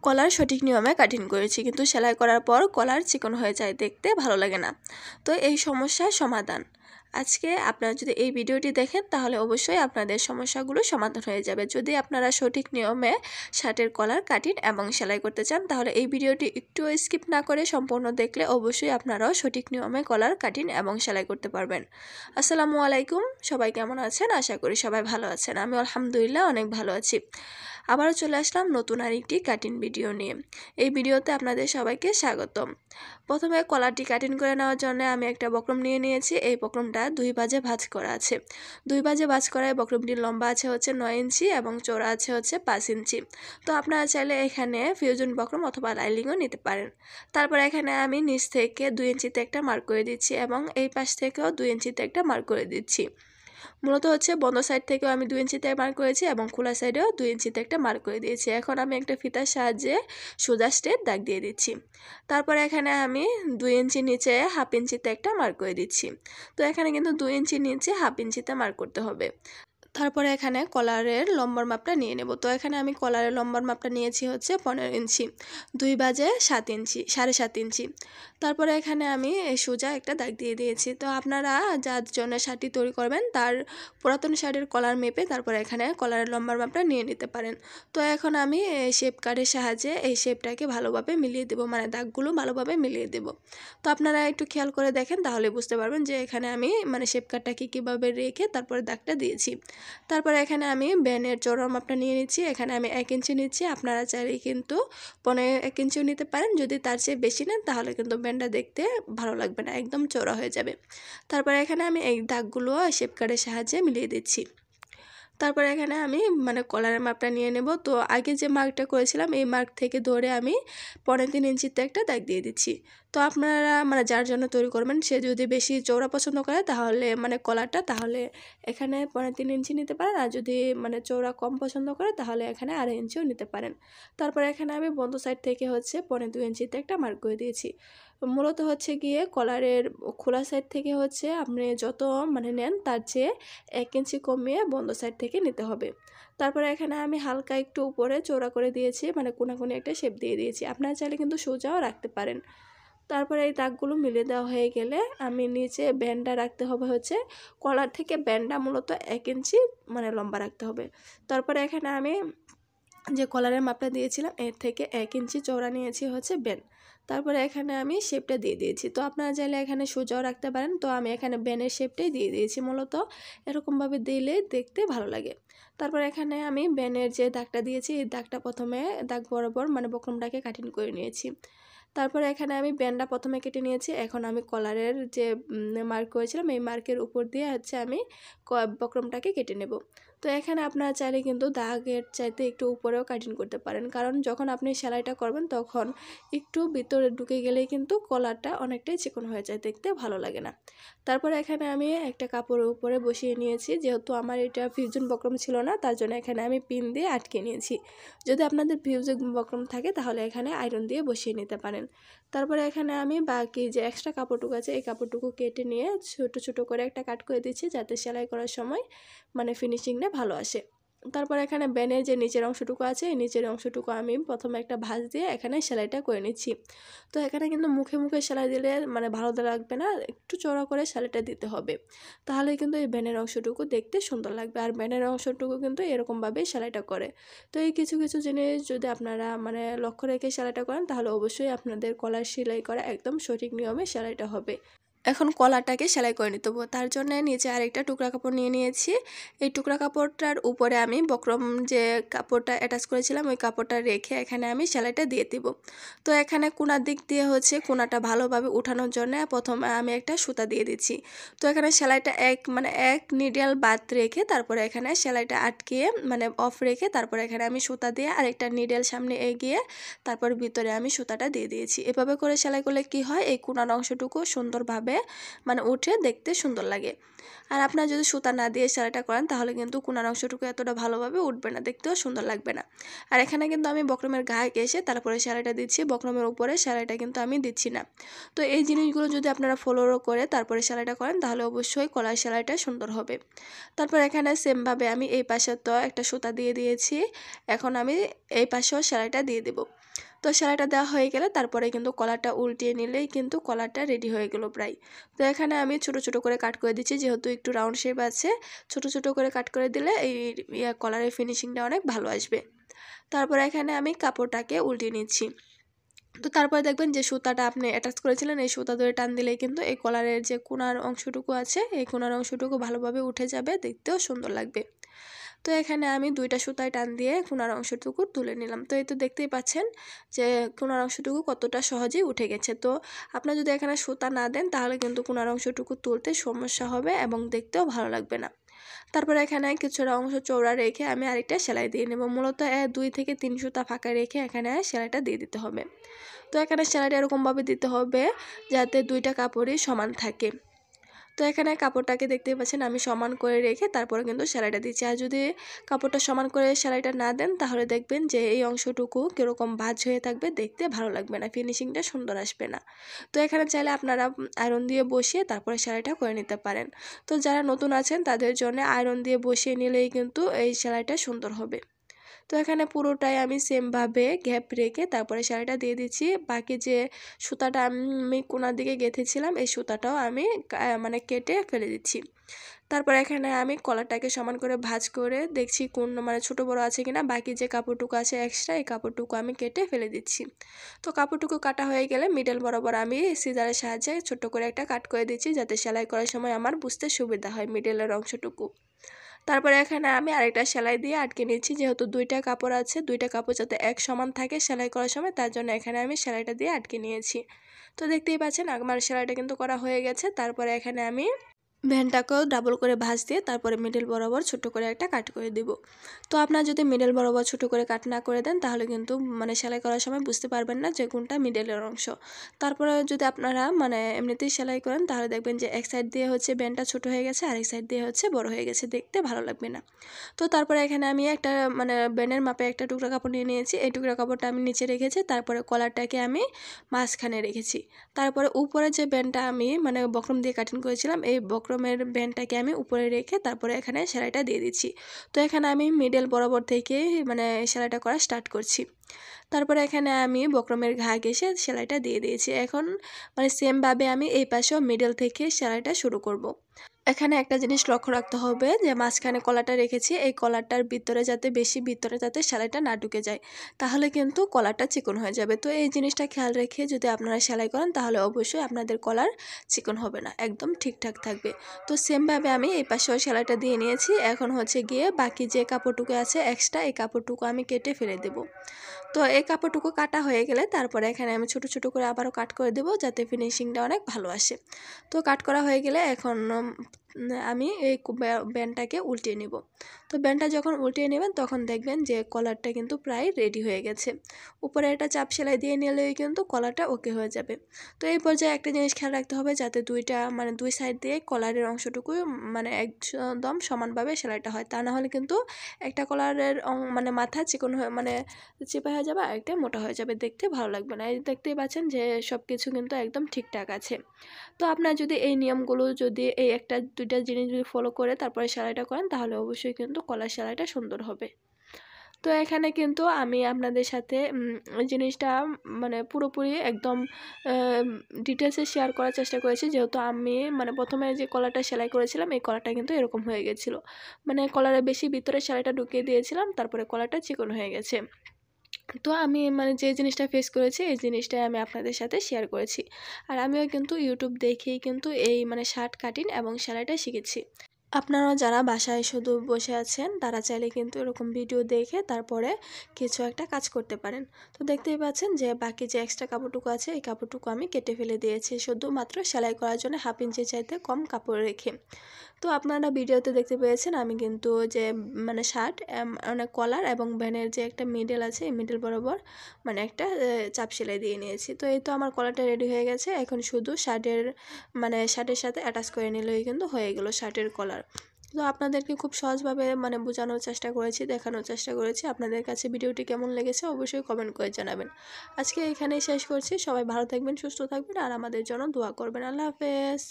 কলার সঠিক নিয়মে কাটিং করেছি, কিন্তু সেলাই করার পর কলার চিকন হয়ে যায়, দেখতে ভালো লাগে না। তো এই সমস্যার সমাধান আজকে আপনারা যদি এই ভিডিওটি দেখেন তাহলে অবশ্যই আপনাদের সমস্যাগুলো সমাধান হয়ে যাবে। যদি আপনারা সঠিক নিয়মে শার্টের কলার কাটিং এবং সেলাই করতে চান তাহলে এই ভিডিওটি একটু স্কিপ না করে সম্পূর্ণ দেখলে অবশ্যই আপনারাও সঠিক নিয়মে কলার কাটিং এবং সেলাই করতে পারবেন। আসসালামু আলাইকুম, সবাই কেমন আছেন? আশা করি সবাই ভালো আছেন। আমি আলহামদুলিল্লাহ অনেক ভালো আছি। আবারও চলে আসলাম নতুন আরেকটি কাটিং ভিডিও নিয়ে। এই ভিডিওতে আপনাদের সবাইকে স্বাগতম। প্রথমে কলারটি কাটিং করে নেওয়ার জন্য আমি একটা বক্রম নিয়ে নিয়েছি। এই বক্রমটা 2 ভাঁজে ভাঁজ করা আছে। 2 ভাঁজে ভাঁজ করা এই বক্রমটির লম্বা আছে হচ্ছে 9 ইঞ্চি এবং চওড়া আছে হচ্ছে 5 ইঞ্চি। তো আপনারা চাইলে এখানে ফিউজন বক্রম অথবা লাইলিংও নিতে পারেন। তারপর এখানে আমি নিচ থেকে 2 ইঞ্চিতে একটা মার্ক করে দিচ্ছি এবং এই পাশ থেকেও 2 ইঞ্চিতে একটা মার্ক করে দিচ্ছি। মূলত হচ্ছে বন্ধ সাইড থেকেও আমি 2 ইঞ্চিতে মার্ক করেছি এবং খোলা সাইডেও 2 ইঞ্চিতে একটা মার্ক করে দিয়েছি। এখন আমি একটা ফিতার সাহায্যে সোজা স্ট্রেট দাগ দিয়ে দিচ্ছি। তারপরে এখানে আমি 2 ইঞ্চি নিচে হাফ ইঞ্চিতে একটা মার্ক করে দিচ্ছি। তো এখানে কিন্তু 2 ইঞ্চি নিচে হাফ ইঞ্চিতে মার্ক করতে হবে। তারপরে এখানে কলারের লম্বার মাপটা নিয়ে নেব। তো এখানে আমি কলারের লম্বার মাপটা নিয়েছি হচ্ছে 15 ইঞ্চি, 2 ভাঁজে 7 ইঞ্চি, 7.5 ইঞ্চি। তারপরে এখানে আমি সোজা একটা দাগ দিয়ে দিয়েছি। তো আপনারা যার জন্য শাড়িটি তৈরি করবেন তার পুরাতন শাড়ির কলার মেপে তারপরে এখানে কলারের লম্বার মাপটা নিয়ে নিতে পারেন। তো এখন আমি শেপ কার্ডের সাহায্যে এই শেপটাকে ভালোভাবে মিলিয়ে দেব, মানে দাগগুলো ভালোভাবে মিলিয়ে দেব। তো আপনারা একটু খেয়াল করে দেখেন তাহলে বুঝতে পারবেন যে এখানে আমি মানে শেপ কার্ডটাকে কীভাবে রেখে তারপরে দাগটা দিয়েছি। তারপরে এখানে আমি ব্যানের চওড়া মাপটা নিয়ে নিচ্ছি। এখানে আমি 1 ইঞ্চি নিচ্ছি। আপনারা চাইলে কিন্তু 1 ইঞ্চিও নিতে পারেন। যদি তার চেয়ে বেশি নেন তাহলে কিন্তু ব্যানটা দেখতে ভালো লাগবে না, একদম চওড়া হয়ে যাবে। তারপরে এখানে আমি এই দাগগুলো শেপ কার্ডের সাহায্যে মিলিয়ে দিচ্ছি। তারপরে এখানে আমি মানে কলারের মাপটা নিয়ে নেব। তো আগে যে মার্কটা করেছিলাম এই মার্ক থেকে ধরে আমি 3.5 ইঞ্চিতে একটা দাগ দিয়ে দিচ্ছি। তো আপনারা মানে যার জন্য তৈরি করবেন সে যদি বেশি চওড়া পছন্দ করে তাহলে মানে কলারটা তাহলে এখানে 3.5 ইঞ্চি নিতে পারেন, আর যদি মানে চওড়া কম পছন্দ করে তাহলে এখানে 2.5 ইঞ্চিও নিতে পারেন। তারপরে এখানে আমি বন্ধ সাইড থেকে হচ্ছে 2.5 ইঞ্চিতে একটা মার্ক করে দিয়েছি। মূলত হচ্ছে গিয়ে কলারের খোলা সাইড থেকে হচ্ছে আপনি যত মানে নেন তার চেয়ে 1 ইঞ্চি কমিয়ে বন্ধ সাইড থেকে নিতে হবে। তারপরে এখানে আমি হালকা একটু উপরে চওড়া করে দিয়েছি, মানে কোনাকুনি একটা শেপ দিয়ে দিয়েছি। আপনারা চাইলে কিন্তু সোজাও রাখতে পারেন। তারপরে এই দাগগুলো মিলিয়ে দেওয়া হয়ে গেলে আমি নিচে ব্যান্ডটা রাখতে হবে হচ্ছে কলার থেকে ব্যান্ডটা মূলত 1 ইঞ্চি মানে লম্বা রাখতে হবে। তারপরে এখানে আমি যে কলারের মাপটা দিয়েছিলাম এর থেকে 1 ইঞ্চি চওড়া নিয়েছি হচ্ছে ব্যান্ড। তারপরে এখানে আমি শেপটা দিয়ে দিয়েছি। তো আপনারা চাইলে এখানে সোজাও রাখতে পারেন। তো আমি এখানে ব্যানের শেপটাই দিয়ে দিয়েছি, মূলত এরকমভাবে দিলে দেখতে ভালো লাগে। তারপর এখানে আমি ব্যানের যে দাগটা দিয়েছি এই দাগটা প্রথমে দাগ বরাবর মানে বক্রমটাকে কাটিং করে নিয়েছি। তারপরে এখানে আমি ব্যান্ডটা প্রথমে কেটে নিয়েছি। এখন আমি কলারের যে মার্ক করেছিলাম এই মার্কের উপর দিয়ে হচ্ছে আমি বক্রমটাকে কেটে নেব। তো এখানে আপনারা চাইলে কিন্তু দাগের চাইতে একটু উপরেও কাটিং করতে পারেন, কারণ যখন আপনি সেলাইটা করবেন তখন একটু ভিতরে ঢুকে গেলেই কিন্তু কলারটা অনেকটাই চিকন হয়ে যায়, দেখতে ভালো লাগে না। তারপরে এখানে আমি একটা কাপড়ের উপরে বসিয়ে নিয়েছি। যেহেতু আমার এটা ফিউজন বক্রম ছিল না তার জন্য এখানে আমি পিন দিয়ে আটকে নিয়েছি। যদি আপনাদের ফিউজন বক্রম থাকে তাহলে এখানে আয়রন দিয়ে বসিয়ে নিতে পারেন। তারপরে এখানে আমি বাকি যে এক্সট্রা কাপড়টুকু আছে এই কাপড়টুকু কেটে নিয়ে ছোট ছোট করে একটা কাট করে দিচ্ছি, যাতে সেলাই করার সময় মানে ফিনিশিংটা ভালো আসে। তারপর এখানে ব্যানের যে নিচের অংশটুকু আছে এই নিচের অংশটুকু আমি প্রথমে একটা ভাঁজ দিয়ে এখানে সেলাইটা করে নিচ্ছি। তো এখানে কিন্তু মুখে মুখে সেলাই দিলে মানে ভালো লাগবে না, একটু চওড়া করে সেলাইটা দিতে হবে, তাহলে কিন্তু এই ব্যানের অংশটুকু দেখতে সুন্দর লাগবে। আর ব্যানের অংশটুকু কিন্তু এরকমভাবেই সেলাইটা করে। তো এই কিছু কিছু জিনিস যদি আপনারা মানে লক্ষ্য রেখে সেলাইটা করেন তাহলে অবশ্যই আপনাদের কলার সেলাই করা একদম সঠিক নিয়মে সেলাইটা হবে। এখন কলারটাকে সেলাই করে নিতে হবে। তার জন্য নিচে আরেকটা টুকরা কাপড় নিয়ে নিয়েছি। এই টুকরা কাপড়টার উপরে আমি বক্রম যে কাপড়টা অ্যাটাচ করেছিলাম ওই কাপড়টা রেখে এখানে আমি সেলাইটা দিয়ে দিব। তো এখানে কোনার দিক দিয়ে হচ্ছে কোনাটা ভালোভাবে উঠানোর জন্য প্রথমে আমি একটা সুতা দিয়ে দিচ্ছি। তো এখানে সেলাইটা এক নিডল বাদ রেখে তারপরে এখানে সেলাইটা আটকিয়ে মানে অফ রেখে তারপরে এখানে আমি সুতা দিয়ে আরেকটা নিডল সামনে এগিয়ে তারপর ভিতরে আমি সুতাটা দিয়ে দিয়েছি। এভাবে করে সেলাই করলে কি হয়, এই কোনার অংশটুকু সুন্দরভাবে ভালোভাবে মানে উঠে দেখতে সুন্দর লাগে। আর আপনারা যদি সুতা না দিয়ে সেলাইটা করেন তাহলে কিন্তু কোনার অংশটুকু এতটা ভালোভাবে উঠবে না, দেখতেও সুন্দর লাগবে না। আর এখানে কিন্তু আমি বক্রমের গায়ে এসে তারপরে সেলাইটা দিচ্ছি, বক্রমের উপরে সেলাইটা কিন্তু আমি দিচ্ছি না। তো এই জিনিসগুলো যদি আপনারা ফলো করে তারপরে সেলাইটা করেন তাহলে অবশ্যই গলার সেলাইটা সুন্দর হবে। তারপর এখানে সেমভাবে আমি এই পাশে তো একটা সুতা দিয়ে দিয়েছি, এখন আমি এই পাশেও সেলাইটা দিয়ে দেব। তো সেলাইটা দেওয়া হয়ে গেলে তারপরে কিন্তু কলারটা উল্টিয়ে নিলেই কিন্তু কলারটা রেডি হয়ে গেল প্রায়। তো এখানে আমি ছোট ছোট করে কাট করে দিচ্ছি, যেহেতু একটু রাউন্ড শেপ আছে, ছোট ছোট করে কাট করে দিলে এই কলারের ফিনিশিংটা অনেক ভালো আসবে। তারপরে এখানে আমি কাপড়টাকে উল্টিয়ে নিচ্ছি। তো তারপরে দেখবেন যে সুতাটা আপনি অ্যাটাচ করেছিলেন এই সুতা ধরে টান দিলেই কিন্তু এই কলারের যে কোনার অংশটুকু আছে এই কোনার অংশটুকু ভালোভাবে উঠে যাবে, দেখতেও সুন্দর লাগবে। তো এখানে আমি দুইটা সুতায় টান দিয়ে কোনার অংশটুকু তুলে নিলাম। তো এই তো দেখতেই পাচ্ছেন যে কোনার অংশটুকু কতটা সহজেই উঠে গেছে। তো আপনারা যদি এখানে সুতা না দেন তাহলে কিন্তু কোনার অংশটুকু তুলতে সমস্যা হবে এবং দেখতেও ভালো লাগবে না। তারপরে এখানে কিছুটা অংশ চওড়া রেখে আমি আরেকটা সেলাই দিয়ে নেব। মূলত 2 থেকে 3 সুতা ফাঁকা রেখে এখানে সেলাইটা দিয়ে দিতে হবে। তো এখানে সেলাইটা এরকমভাবে দিতে হবে যাতে দুইটা কাপড়ই সমান থাকে। তো এখানে কাপড়টাকে দেখতেই পাচ্ছেন আমি সমান করে রেখে তারপরে কিন্তু সেলাইটা দিচ্ছি। আর যদি কাপড়টা সমান করে সেলাইটা না দেন তাহলে দেখবেন যে এই অংশটুকু কীরকম ভাঁজ হয়ে থাকবে, দেখতে ভালো লাগবে না, ফিনিশিংটা সুন্দর আসবে না। তো এখানে চাইলে আপনারা আয়রন দিয়ে বসিয়ে তারপরে সেলাইটা করে নিতে পারেন। তো যারা নতুন আছেন তাদের জন্য আয়রন দিয়ে বসিয়ে নিলেই কিন্তু এই সেলাইটা সুন্দর হবে। তো এখানে পুরোটাই আমি সেমভাবে গ্যাপ রেখে তারপরে সেলাইটা দিয়ে দিচ্ছি। বাকি যে সুতাটা আমি কোনার দিকে গেঁথেছিলাম এই সুতাটাও আমি মানে কেটে ফেলে দিচ্ছি। তারপর এখানে আমি কলারটাকে সমান করে ভাঁজ করে দেখছি কোন মানে ছোট বড় আছে কিনা, বাকি যে কাপড়টুকু আছে এক্সট্রা এই কাপড়টুকু আমি কেটে ফেলে দিচ্ছি। তো কাপড়টুকু কাটা হয়ে গেলে মিডল বরাবর আমি সিজারের সাহায্যে ছোট্ট করে একটা কাট করে দিচ্ছি, যাতে সেলাই করার সময় আমার বুঝতে সুবিধা হয় মিডলের অংশটুকু। তারপরে এখানে আমি আরেকটা সেলাই দিয়ে আটকে নিচ্ছি, যেহেতু দুইটা কাপড় আছে, দুইটা কাপড় যাতে এক সমান থাকে সেলাই করার সময়, তার জন্য এখানে আমি সেলাইটা দিয়ে আটকে নিয়েছি। তো দেখতেই পাচ্ছেন আমার সেলাইটা কিন্তু করা হয়ে গেছে। তারপরে এখানে আমি ভ্যানটাকেও ডাবল করে ভাঁজ দিয়ে তারপরে মিডল বরাবর ছোট করে একটা কাট করে দেব। তো আপনারা যদি মিডল বরাবর ছোট করে কাট না করে দেন তাহলে কিন্তু মানে সেলাই করার সময় বুঝতে পারবেন না যে কোনটা মিডলের অংশ। তারপরে যদি আপনারা মানে এমনিতেই সেলাই করেন তাহলে দেখবেন যে এক সাইড দিয়ে হচ্ছে ভ্যানটা ছোট হয়ে গেছে আর এক সাইড দিয়ে হচ্ছে বড় হয়ে গেছে, দেখতে ভালো লাগবে না। তো তারপরে এখানে আমি একটা মানে ভ্যানের মাপে একটা টুকরা কাপড় নিয়ে নিয়েছি, এই টুকরা কাপড়টা আমি নিচে রেখেছি, তারপরে কলারটাকে আমি মাঝখানে রেখেছি। তারপরে উপরে যে ব্যান্ডটা আমি মানে বক্রম দিয়ে কাটিং করেছিলাম এই বক্রমের ব্যান্ডটাকে আমি উপরে রেখে তারপরে এখানে সেলাইটা দিয়ে দিচ্ছি। তো এখানে আমি মিডল বরাবর থেকে মানে সেলাইটা করা স্টার্ট করছি। তারপরে এখানে আমি বক্রমের ঘা ঘেঁষে সেলাইটা দিয়ে দিয়েছি। এখন মানে সেমভাবে আমি এই পাশেও মিডল থেকে সেলাইটা শুরু করব। এখানে একটা জিনিস লক্ষ্য রাখতে হবে যে মাঝখানে কলারটা রেখেছি, এই কলারটার ভিতরে যাতে বেশি ভিতরে যাতে সেলাইটা না ঢুকে যায়, তাহলে কিন্তু কলারটা চিকন হয়ে যাবে। তো এই জিনিসটা খেয়াল রেখে যদি আপনারা সেলাই করেন তাহলে অবশ্যই আপনাদের কলার চিকন হবে না, একদম ঠিকঠাক থাকবে। তো সেমভাবে আমি এই পাশেও সেলাইটা দিয়ে নিয়েছি। এখন হচ্ছে গিয়ে বাকি যে কাপড়টুকু আছে এক্সট্রা এই কাপড়টুকু আমি কেটে ফেলে দেব। তো এই কাপড়টুকু কাটা হয়ে গেলে তারপরে এখানে আমি ছোট ছোট করে আবারও কাট করে দেব, যাতে ফিনিশিংটা অনেক ভালো আসে। তো কাট করা হয়ে গেলে এখন আমি এই ব্যান্ডটাকে উল্টিয়ে নিব। তো ব্যান্ডটা যখন উল্টিয়ে নেবেন তখন দেখবেন যে কলারটা কিন্তু প্রায় রেডি হয়ে গেছে। উপরে একটা চাপ সেলাই দিয়ে নিলেই কিন্তু কলারটা ওকে হয়ে যাবে। তো এই পর্যায়ে একটা জিনিস খেয়াল রাখতে হবে যাতে দুই সাইড দিয়ে কলারের অংশটুকু মানে একদম সমানভাবে সেলাইটা হয়, তা না হলে কিন্তু একটা কলারের মানে মাথা চিকন হয়ে মানে চিপা হয়ে যাবে আর একটা মোটা হয়ে যাবে, দেখতে ভালো লাগবে না। এই দেখতেই পাচ্ছেন যে সব কিছু কিন্তু একদম ঠিকঠাক আছে। তো আপনার যদি এই নিয়মগুলো যদি এই একটা দুইটা জিনিস যদি ফলো করে তারপরে সেলাইটা করেন তাহলে অবশ্যই কিন্তু কলার সেলাইটা সুন্দর হবে। তো এখানে কিন্তু আমি আপনাদের সাথে ওই জিনিসটা মানে পুরোপুরি একদম ডিটেলসে শেয়ার করার চেষ্টা করেছি, যেহেতু আমি মানে প্রথমে যে কলারটা সেলাই করেছিলাম এই কলারটা কিন্তু এরকম হয়ে গেছিলো, মানে কলারের বেশি ভিতরে সেলাইটা ঢুকিয়ে দিয়েছিলাম, তারপরে কলারটা চিকন হয়ে গেছে। তো আমি মানে যে জিনিসটা ফেস করেছি এই জিনিসটাই আমি আপনাদের সাথে শেয়ার করেছি। আর আমিও কিন্তু ইউটিউব দেখেই কিন্তু এই মানে শার্ট কাটিং এবং সেলাইটা শিখেছি। আপনারা যারা বাসায় শুধু বসে আছেন তারা চাইলে কিন্তু এরকম ভিডিও দেখে তারপরে কিছু একটা কাজ করতে পারেন। তো দেখতেই পাচ্ছেন যে বাকি যে এক্সট্রা কাপড়টুকু আছে এই কাপড়টুকু আমি কেটে ফেলে দিয়েছি শুধুমাত্র সেলাই করার জন্য 1/2 ইঞ্চি চাইতে কম কাপড় রেখে। তো আপনারা ভিডিওতে দেখতে পেয়েছেন আমি কিন্তু যে মানে শার্ট মানে কলার এবং ভ্যানের যে একটা মিডল আছে এই মিডল বরাবর মানে একটা চাপ সেলাই দিয়ে নিয়েছি। তো এই তো আমার কলারটা রেডি হয়ে গেছে। এখন শুধু শার্টের সাথে অ্যাটাচ করে নিলেই কিন্তু হয়ে গেল শার্টের কলার। তো আপনাদেরকে খুব সহজভাবে মানে বোঝানোর চেষ্টা করেছি, দেখানোর চেষ্টা করেছি। আপনাদের কাছে ভিডিওটি কেমন লেগেছে অবশ্যই কমেন্ট করে জানাবেন। আজকে এখানেই শেষ করছি। সবাই ভালো থাকবেন, সুস্থ থাকবেন আর আমাদের জন্য দোয়া করবেন। আল্লাহ হাফেজ।